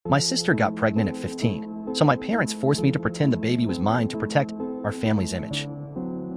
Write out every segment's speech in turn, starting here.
My sister got pregnant at 15, so my parents forced me to pretend the baby was mine to protect our family's image.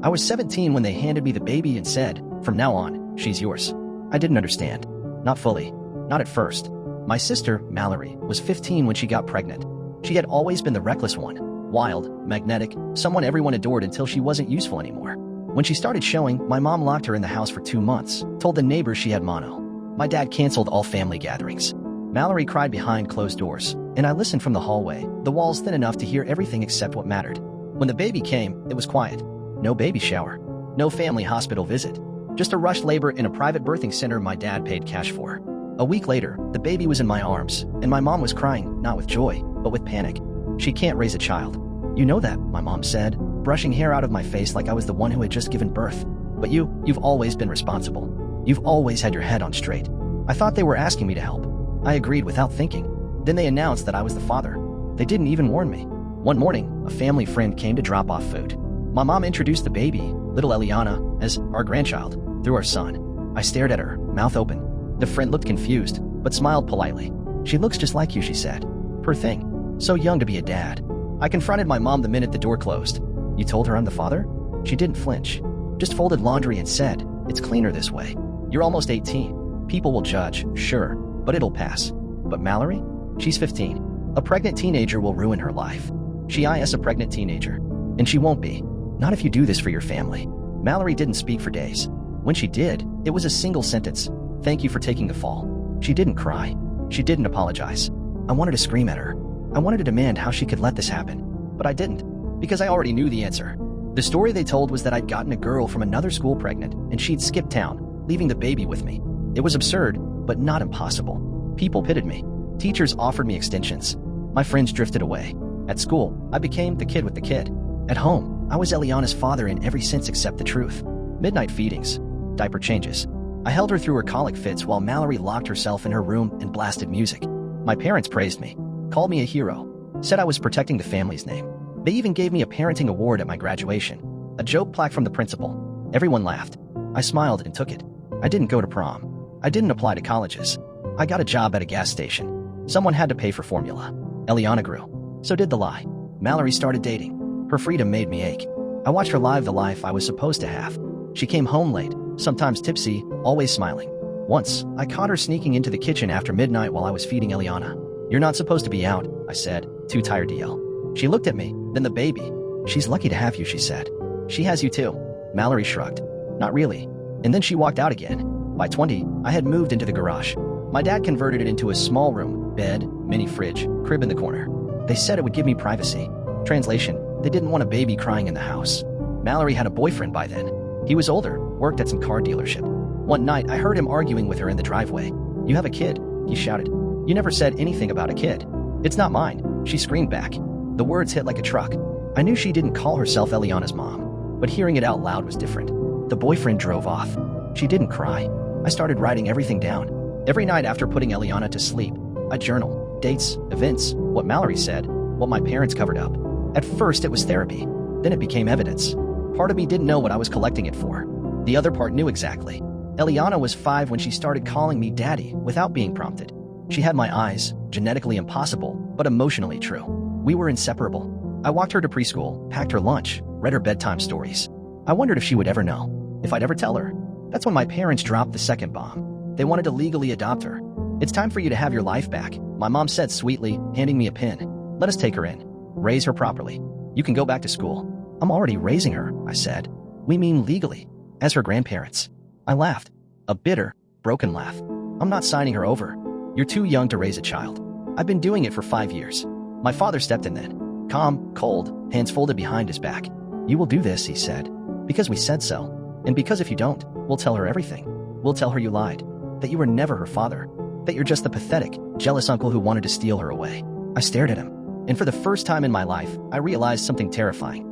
I was 17 when they handed me the baby and said, "From now on, she's yours." I didn't understand. Not fully. Not at first. My sister, Mallory, was 15 when she got pregnant. She had always been the reckless one. Wild, magnetic, someone everyone adored until she wasn't useful anymore. When she started showing, my mom locked her in the house for 2 months, told the neighbors she had mono. My dad canceled all family gatherings. Mallory cried behind closed doors, and I listened from the hallway, the walls thin enough to hear everything except what mattered. When the baby came, it was quiet. No baby shower. No family hospital visit. Just a rushed labor in a private birthing center my dad paid cash for. A week later, the baby was in my arms, and my mom was crying, not with joy, but with panic. "She can't raise a child." "You know that," my mom said, brushing hair out of my face like I was the one who had just given birth. "But you've always been responsible. You've always had your head on straight." I thought they were asking me to help. I agreed without thinking. Then they announced that I was the father. They didn't even warn me. One morning, a family friend came to drop off food. My mom introduced the baby, little Eliana, as our grandchild, through our son. I stared at her, mouth open. The friend looked confused, but smiled politely. "She looks just like you," she said. "Poor thing. So young to be a dad." I confronted my mom the minute the door closed. "You told her I'm the father?" She didn't flinch. Just folded laundry and said, "It's cleaner this way. You're almost 18. People will judge, sure, but it'll pass." But Mallory? She's 15. A pregnant teenager will ruin her life. She is a pregnant teenager. And she won't be. Not if you do this for your family. Mallory didn't speak for days. When she did, it was a single sentence. "Thank you for taking the fall." She didn't cry. She didn't apologize. I wanted to scream at her. I wanted to demand how she could let this happen. But I didn't, because I already knew the answer. The story they told was that I'd gotten a girl from another school pregnant, and she'd skipped town, leaving the baby with me. It was absurd, but not impossible. People pitied me. Teachers offered me extensions. My friends drifted away. At school, I became the kid with the kid. At home, I was Eliana's father in every sense except the truth. Midnight feedings. Diaper changes. I held her through her colic fits while Mallory locked herself in her room and blasted music. My parents praised me, called me a hero, said I was protecting the family's name. They even gave me a parenting award at my graduation, a joke plaque from the principal. Everyone laughed. I smiled and took it. I didn't go to prom. I didn't apply to colleges. I got a job at a gas station. Someone had to pay for formula. Eliana grew. So did the lie. Mallory started dating. Her freedom made me ache. I watched her live the life I was supposed to have. She came home late, sometimes tipsy, always smiling. Once, I caught her sneaking into the kitchen after midnight while I was feeding Eliana. "You're not supposed to be out," I said, too tired to yell. She looked at me, then the baby. "She's lucky to have you," she said. "She has you too." Mallory shrugged. "Not really." And then she walked out again. By 20, I had moved into the garage. My dad converted it into a small room, bed, mini fridge, crib in the corner. They said it would give me privacy. Translation, they didn't want a baby crying in the house. Mallory had a boyfriend by then. He was older, worked at some car dealership. One night, I heard him arguing with her in the driveway. "You have a kid," he shouted. "You never said anything about a kid." "It's not mine," she screamed back. The words hit like a truck. I knew she didn't call herself Eliana's mom, but hearing it out loud was different. The boyfriend drove off. She didn't cry. I started writing everything down. Every night after putting Eliana to sleep, I journal, dates, events, what Mallory said, what my parents covered up. At first it was therapy, then it became evidence. Part of me didn't know what I was collecting it for. The other part knew exactly. Eliana was 5 when she started calling me daddy without being prompted. She had my eyes, genetically impossible, but emotionally true. We were inseparable. I walked her to preschool, packed her lunch, read her bedtime stories. I wondered if she would ever know, if I'd ever tell her. That's when my parents dropped the second bomb. They wanted to legally adopt her. "It's time for you to have your life back," my mom said sweetly, handing me a pin. "Let us take her in. Raise her properly. You can go back to school." "I'm already raising her," I said. "We mean legally, as her grandparents." I laughed. A bitter, broken laugh. "I'm not signing her over. You're too young to raise a child. I've been doing it for 5 years." My father stepped in then. Calm, cold, hands folded behind his back. "You will do this," he said. "Because we said so. And because if you don't, we'll tell her everything. We'll tell her you lied. That you were never her father. That you're just the pathetic, jealous uncle who wanted to steal her away." I stared at him. And for the first time in my life, I realized something terrifying.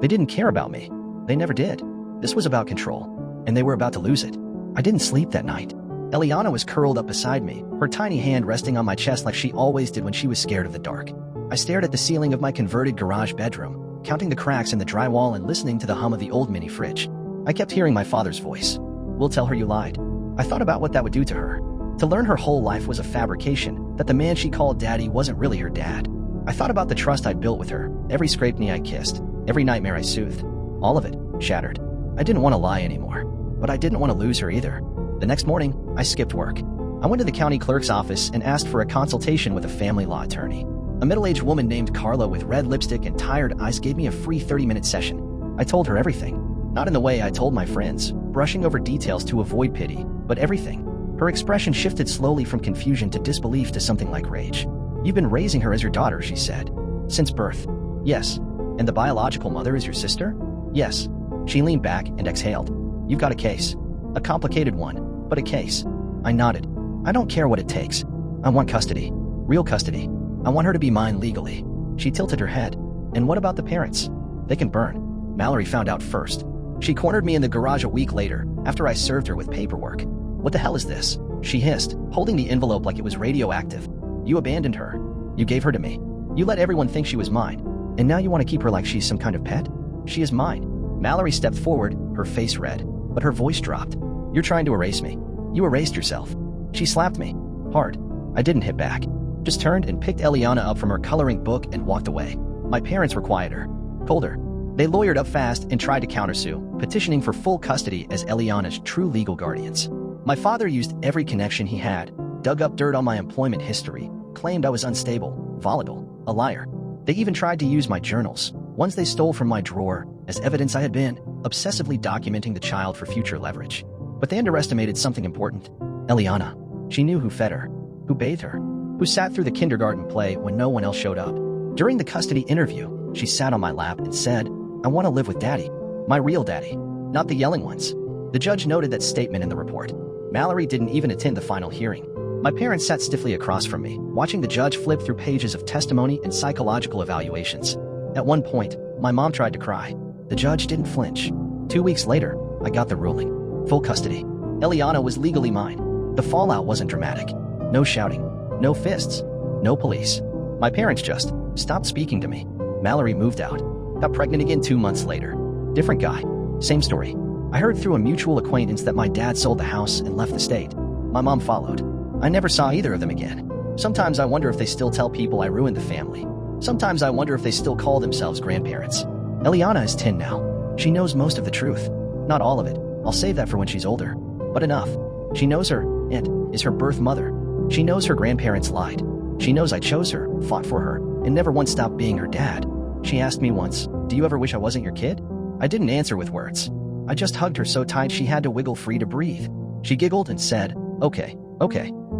They didn't care about me. They never did. This was about control. And they were about to lose it. I didn't sleep that night. Eliana was curled up beside me, her tiny hand resting on my chest like she always did when she was scared of the dark. I stared at the ceiling of my converted garage bedroom, counting the cracks in the drywall and listening to the hum of the old mini fridge. I kept hearing my father's voice. "We'll tell her you lied." I thought about what that would do to her. To learn her whole life was a fabrication, that the man she called daddy wasn't really her dad. I thought about the trust I'd built with her, every scraped knee I kissed, every nightmare I soothed. All of it shattered. I didn't want to lie anymore, but I didn't want to lose her either. The next morning, I skipped work. I went to the county clerk's office and asked for a consultation with a family law attorney. A middle-aged woman named Carla with red lipstick and tired eyes gave me a free 30-minute session. I told her everything. Not in the way I told my friends, brushing over details to avoid pity, but everything. Her expression shifted slowly from confusion to disbelief to something like rage. "You've been raising her as your daughter," she said. "Since birth?" "Yes." "And the biological mother is your sister?" "Yes." She leaned back and exhaled. "You've got a case. A complicated one, but a case." I nodded. "I don't care what it takes. I want custody. Real custody. I want her to be mine legally." She tilted her head. "And what about the parents? They can burn." Mallory found out first. She cornered me in the garage a week later, after I served her with paperwork. "What the hell is this?" she hissed, holding the envelope like it was radioactive. "You abandoned her. You gave her to me. You let everyone think she was mine. And now you want to keep her like she's some kind of pet? She is mine." Mallory stepped forward, her face red, but her voice dropped. "You're trying to erase me. You erased yourself." She slapped me. Hard. I didn't hit back. Just turned and picked Eliana up from her coloring book and walked away. My parents were quieter. Colder. They lawyered up fast and tried to countersue, petitioning for full custody as Eliana's true legal guardians. My father used every connection he had, dug up dirt on my employment history, claimed I was unstable, volatile, a liar. They even tried to use my journals, ones they stole from my drawer, as evidence I had been obsessively documenting the child for future leverage. But they underestimated something important. Eliana. She knew who fed her, who bathed her, who sat through the kindergarten play when no one else showed up. During the custody interview, she sat on my lap and said, "I want to live with Daddy. My real daddy, not the yelling ones." The judge noted that statement in the report. Mallory didn't even attend the final hearing. My parents sat stiffly across from me, watching the judge flip through pages of testimony and psychological evaluations. At one point, my mom tried to cry. The judge didn't flinch. 2 weeks later, I got the ruling. Full custody. Eliana was legally mine. The fallout wasn't dramatic. No shouting. No fists. No police. My parents just stopped speaking to me. Mallory moved out. Got pregnant again 2 months later. Different guy. Same story. I heard through a mutual acquaintance that my dad sold the house and left the state. My mom followed. I never saw either of them again. Sometimes I wonder if they still tell people I ruined the family. Sometimes I wonder if they still call themselves grandparents. Eliana is 10 now. She knows most of the truth. Not all of it. I'll save that for when she's older. But enough. She knows her aunt is her birth mother. She knows her grandparents lied. She knows I chose her, fought for her, and never once stopped being her dad. She asked me once, "Do you ever wish I wasn't your kid?" I didn't answer with words. I just hugged her so tight she had to wiggle free to breathe. She giggled and said, okay,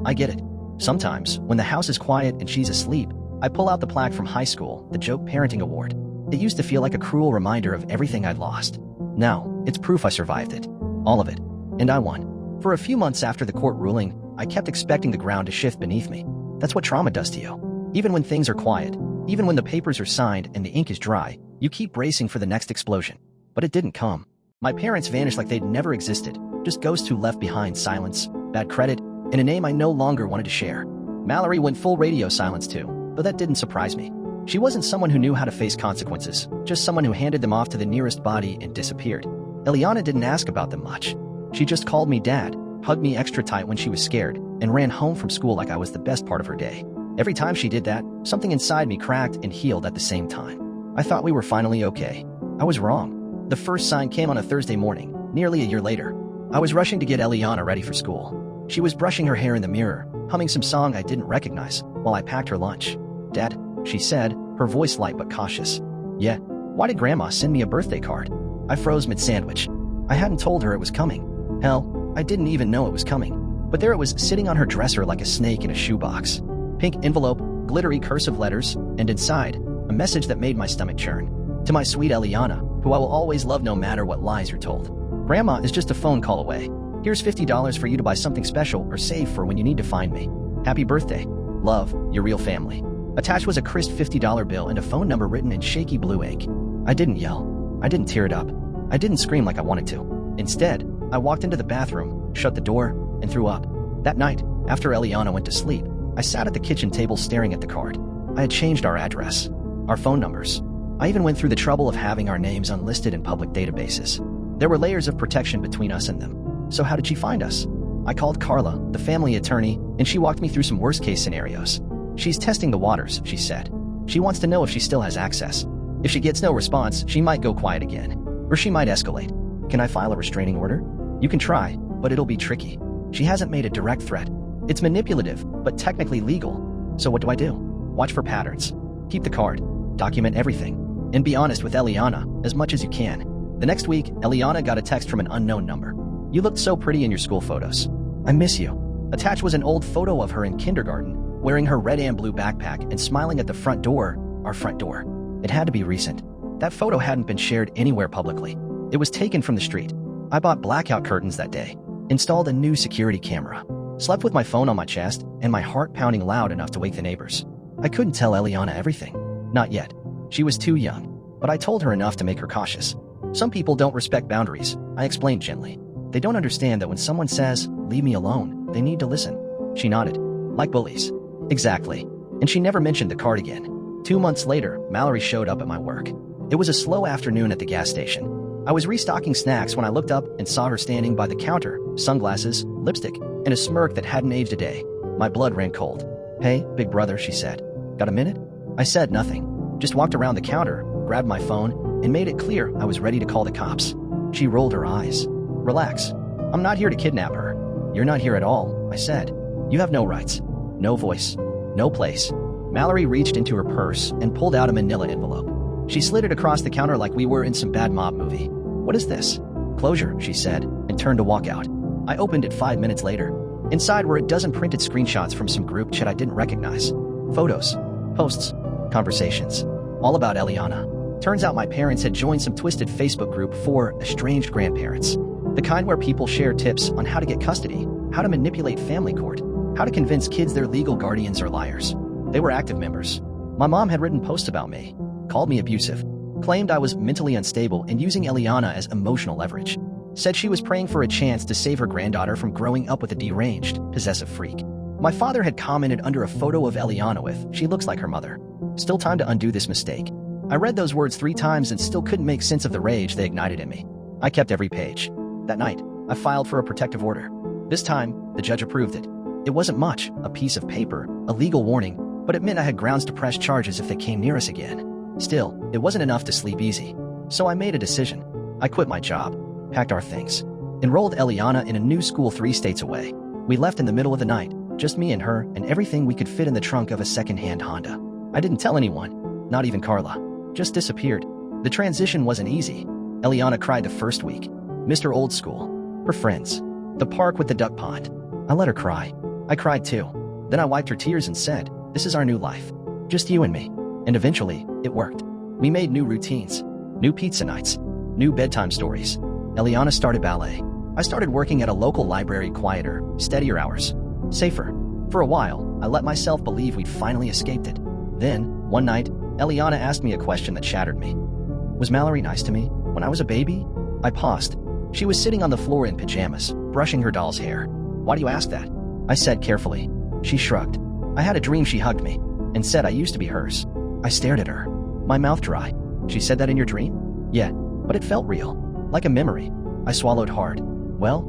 I get it. Sometimes, when the house is quiet and she's asleep, I pull out the plaque from high school, the Joke Parenting Award. It used to feel like a cruel reminder of everything I'd lost. Now, it's proof I survived it. All of it. And I won. For a few months after the court ruling, I kept expecting the ground to shift beneath me. That's what trauma does to you. Even when things are quiet, even when the papers are signed and the ink is dry, you keep bracing for the next explosion. But it didn't come. My parents vanished like they'd never existed, just ghosts who left behind silence, bad credit, and a name I no longer wanted to share. Mallory went full radio silence too, but that didn't surprise me. She wasn't someone who knew how to face consequences, just someone who handed them off to the nearest body and disappeared. Eliana didn't ask about them much. She just called me dad, hugged me extra tight when she was scared, and ran home from school like I was the best part of her day. Every time she did that, something inside me cracked and healed at the same time. I thought we were finally okay. I was wrong. The first sign came on a Thursday morning, nearly a year later. I was rushing to get Eliana ready for school. She was brushing her hair in the mirror, humming some song I didn't recognize, while I packed her lunch. "Dad," she said, her voice light but cautious. "Yeah, why did Grandma send me a birthday card?" I froze mid-sandwich. I hadn't told her it was coming. Hell, I didn't even know it was coming. But there it was sitting on her dresser like a snake in a shoebox. Pink envelope, glittery cursive letters, and inside, a message that made my stomach churn. To my sweet Eliana, who I will always love no matter what lies you're told. Grandma is just a phone call away. Here's $50 for you to buy something special or save for when you need to find me. Happy birthday. Love, your real family. Attached was a crisp $50 bill and a phone number written in shaky blue ink. I didn't yell. I didn't tear it up. I didn't scream like I wanted to. Instead, I walked into the bathroom, shut the door, and threw up. That night, after Eliana went to sleep, I sat at the kitchen table staring at the card. I had changed our address, our phone numbers. I even went through the trouble of having our names unlisted in public databases. There were layers of protection between us and them. So how did she find us? I called Carla, the family attorney, and she walked me through some worst-case scenarios. She's testing the waters, she said. She wants to know if she still has access. If she gets no response, she might go quiet again. Or she might escalate. Can I file a restraining order? You can try, but it'll be tricky. She hasn't made a direct threat. It's manipulative, but technically legal. So what do I do? Watch for patterns. Keep the card. Document everything. And be honest with Eliana, as much as you can. The next week, Eliana got a text from an unknown number. You looked so pretty in your school photos. I miss you. Attached was an old photo of her in kindergarten, wearing her red and blue backpack and smiling at the front door, our front door. It had to be recent. That photo hadn't been shared anywhere publicly. It was taken from the street. I bought blackout curtains that day, installed a new security camera, slept with my phone on my chest and my heart pounding loud enough to wake the neighbors. I couldn't tell Eliana everything. Not yet. She was too young, but I told her enough to make her cautious. Some people don't respect boundaries, I explained gently. They don't understand that when someone says, leave me alone, they need to listen. She nodded. Like bullies. Exactly. And she never mentioned the card again. 2 months later, Mallory showed up at my work. It was a slow afternoon at the gas station. I was restocking snacks when I looked up and saw her standing by the counter, sunglasses, lipstick, and a smirk that hadn't aged a day. My blood ran cold. Hey, big brother, she said. Got a minute? I said nothing. Just walked around the counter, grabbed my phone, and made it clear I was ready to call the cops. She rolled her eyes. Relax. I'm not here to kidnap her. You're not here at all, I said. You have no rights, no voice, no place. Mallory reached into her purse and pulled out a manila envelope. She slid it across the counter like we were in some bad mob movie. What is this? Closure, she said, and turned to walk out. I opened it 5 minutes later. Inside were a dozen printed screenshots from some group chat I didn't recognize. Photos, posts, conversations. All about Eliana. Turns out my parents had joined some twisted Facebook group for estranged grandparents. The kind where people share tips on how to get custody, how to manipulate family court, how to convince kids their legal guardians are liars. They were active members. My mom had written posts about me, called me abusive, claimed I was mentally unstable and using Eliana as emotional leverage. Said she was praying for a chance to save her granddaughter from growing up with a deranged, possessive freak. My father had commented under a photo of Eliana with, she looks like her mother. Still time to undo this mistake. I read those words 3 times and still couldn't make sense of the rage they ignited in me. I kept every page. That night, I filed for a protective order. This time, the judge approved it. It wasn't much, a piece of paper, a legal warning, but it meant I had grounds to press charges if they came near us again. Still, it wasn't enough to sleep easy. So I made a decision. I quit my job, packed our things, enrolled Eliana in a new school 3 states away. We left in the middle of the night, just me and her and everything we could fit in the trunk of a second-hand Honda. I didn't tell anyone, not even Carla. Just disappeared. The transition wasn't easy. Eliana cried the first week. Mr. Old School. Her friends. The park with the duck pond. I let her cry. I cried too. Then I wiped her tears and said, this is our new life. Just you and me. And eventually, it worked. We made new routines. New pizza nights. New bedtime stories. Eliana started ballet. I started working at a local library, quieter, steadier hours. Safer. For a while, I let myself believe we'd finally escaped it. Then, one night, Eliana asked me a question that shattered me. Was Mallory nice to me when I was a baby? I paused. She was sitting on the floor in pajamas, brushing her doll's hair. Why do you ask that? I said carefully. She shrugged. I had a dream she hugged me and said I used to be hers. I stared at her, my mouth dry. She said that in your dream? Yeah, but it felt real, like a memory. I swallowed hard. Well,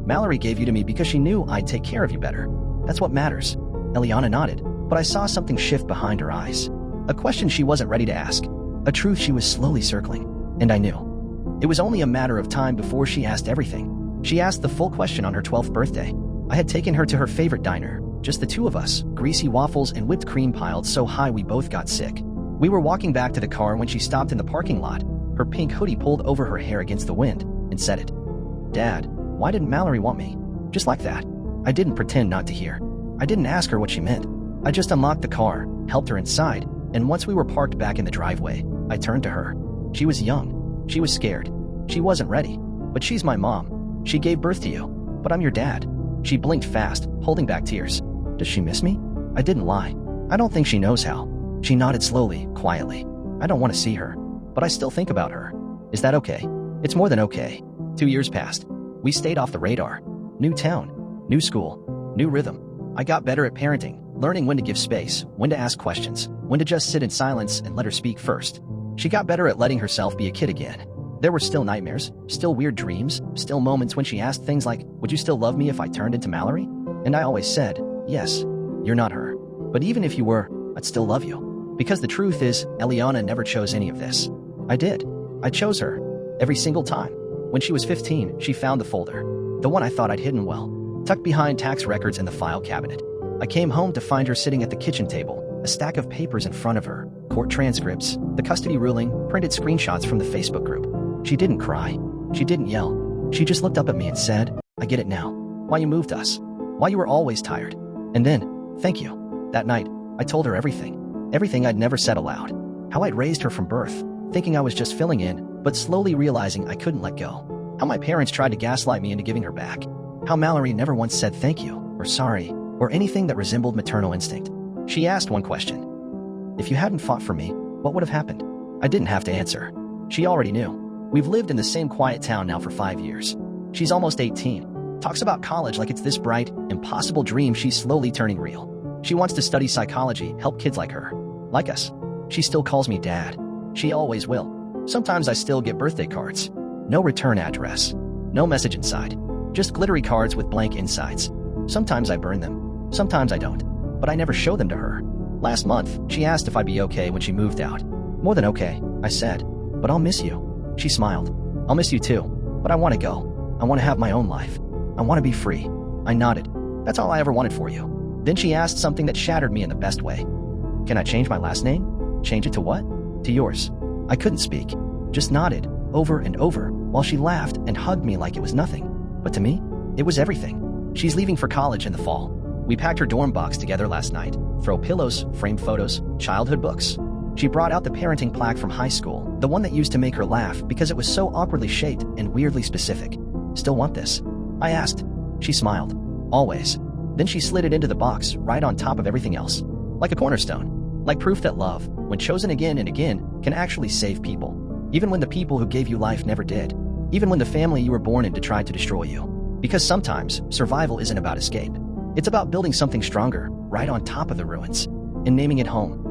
Mallory gave you to me because she knew I'd take care of you better. That's what matters. Eliana nodded, but I saw something shift behind her eyes. A question she wasn't ready to ask. A truth she was slowly circling. And I knew. It was only a matter of time before she asked everything. She asked the full question on her 12th birthday. I had taken her to her favorite diner, just the 2 of us, greasy waffles and whipped cream piled so high we both got sick. We were walking back to the car when she stopped in the parking lot, her pink hoodie pulled over her hair against the wind, and said it. Dad, why didn't Mallory want me? Just like that. I didn't pretend not to hear. I didn't ask her what she meant. I just unlocked the car, helped her inside, and once we were parked back in the driveway, I turned to her. She was young. She was scared. She wasn't ready. But she's my mom. She gave birth to you. But I'm your dad. She blinked fast, holding back tears. Does she miss me? I didn't lie. I don't think she knows how. She nodded slowly, quietly. I don't want to see her. But I still think about her. Is that okay? It's more than okay. 2 years passed. We stayed off the radar. New town. New school. New rhythm. I got better at parenting, learning when to give space, when to ask questions, when to just sit in silence and let her speak first. She got better at letting herself be a kid again. There were still nightmares, still weird dreams, still moments when she asked things like, "Would you still love me if I turned into Mallory?" And I always said, "Yes, you're not her. But even if you were, I'd still love you." Because the truth is, Eliana never chose any of this. I did. I chose her. Every single time. When she was 15, she found the folder. The one I thought I'd hidden well. Tucked behind tax records in the file cabinet. I came home to find her sitting at the kitchen table, a stack of papers in front of her, court transcripts, the custody ruling, printed screenshots from the Facebook group. She didn't cry. She didn't yell. She just looked up at me and said, "I get it now. Why you moved us. Why you were always tired." And then, "Thank you." That night, I told her everything. Everything I'd never said aloud. How I'd raised her from birth, thinking I was just filling in, but slowly realizing I couldn't let go. How my parents tried to gaslight me into giving her back. How Mallory never once said thank you, or sorry, or anything that resembled maternal instinct. She asked one question. If you hadn't fought for me, what would have happened? I didn't have to answer. She already knew. We've lived in the same quiet town now for 5 years. She's almost 18. Talks about college like it's this bright, impossible dream she's slowly turning real. She wants to study psychology, help kids like her. Like us. She still calls me Dad. She always will. Sometimes I still get birthday cards. No return address. No message inside. Just glittery cards with blank insides. Sometimes I burn them. Sometimes I don't. But I never show them to her. Last month, she asked if I'd be okay when she moved out. More than okay, I said. But I'll miss you. She smiled. I'll miss you too. But I want to go. I want to have my own life. I want to be free. I nodded. That's all I ever wanted for you. Then she asked something that shattered me in the best way. Can I change my last name? Change it to what? To yours. I couldn't speak. Just nodded, over and over, while she laughed and hugged me like it was nothing. But to me, it was everything. She's leaving for college in the fall. We packed her dorm box together last night. Throw pillows, framed photos, childhood books. She brought out the parenting plaque from high school, the one that used to make her laugh because it was so awkwardly shaped and weirdly specific. Still want this? I asked. She smiled. Always. Then she slid it into the box, right on top of everything else. Like a cornerstone. Like proof that love, when chosen again and again, can actually save people. Even when the people who gave you life never did. Even when the family you were born into tried to destroy you. Because sometimes, survival isn't about escape. It's about building something stronger, right on top of the ruins. And naming it home.